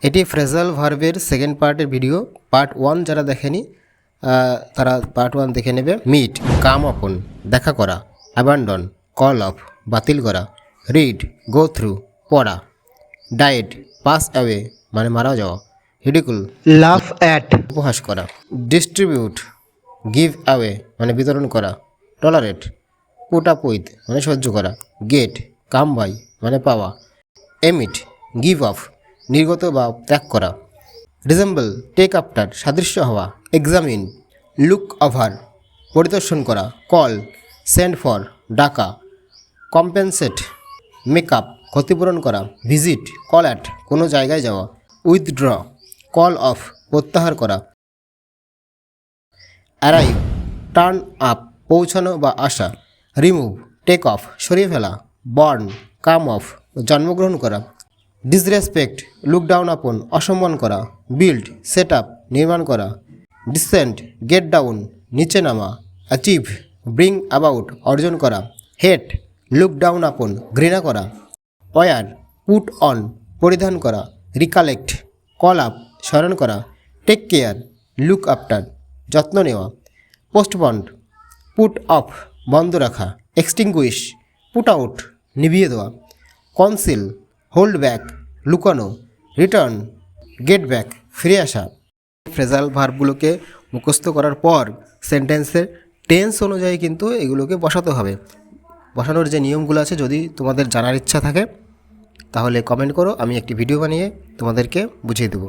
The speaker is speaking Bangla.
এটি ফ্রেজাল ভার্বের সেকেন্ড পার্টের ভিডিও। পার্ট 1 যারা দেখেনি তারা পার্ট 1 দেখে নেবে। মিট কাম আপন দেখা করা, অ্যাবান্ডন কল অফ বাতিল করা, রিড গো থ্রু পড়া, ডায়েট পাস অ্যাওয়ে মানে মারা যাওয়া, রিডিকুল লাফ অ্যাট, উপহাস করা, ডিস্ট্রিবিউট গিভ অ্যাওয়ে মানে বিতরণ করা, টলারেট পুট আপ উইথ মানে সহ্য করা, গেট কাম বাই মানে পাওয়া, এমিট গিভ অফ নির্গত বা ত্যাগ করা, রিজেম্বল টেক আফটার সাদৃশ্য হওয়া, এক্সামিন লুক ওভার পরিদর্শন করা, কল সেন্ড ফর ডাকা, কম্পেনসেট মেকআপ ক্ষতিপূরণ করা, ভিজিট কল অ্যাট কোনো জায়গায় যাওয়া, উইথড্র কল অফ প্রত্যাহার করা, অ্যারাইভ টার্ন আপ পৌঁছানো বা আসা, রিমুভ টেক অফ সরিয়ে ফেলা, বর্ন কাম অফ জন্মগ্রহণ করা, ডিসরেসপেক্ট লুক ডাউন আপন অসম্মান করা, বিল্ড সেট আপ নির্মাণ করা, ডিসেন্ট গেট ডাউন নিচে নামা, অ্যাচিভ ব্রিং অ্যাবাউট অর্জন করা, হেট লুক ডাউন আপন ঘৃণা করা, ওয়ার পুট অন পরিধান করা, রিকালেক্ট কল আপ স্মরণ করা, টেক কেয়ার লুক আফটার যত্ন নেওয়া, পোস্টপন্ড পুট অফ বন্ধ রাখা, এক্সটিংগুইশ পুট আউট নিভিয়ে দেওয়া, কনসিল হোল্ড ব্যাক লুকানো, রিটার্ন গেট ব্যাক ফিরে আসা। ফ্রেজাল ভার্বগুলোকে মুখস্থ করার পর সেন্টেন্সের টেন্স অনুযায়ী কিন্তু এগুলোকে বসাতে হবে। বসানোর যে নিয়মগুলো আছে যদি তোমাদের জানার ইচ্ছা থাকে তাহলে কমেন্ট করো, আমি একটি ভিডিও বানিয়ে তোমাদেরকে বুঝিয়ে দেবো।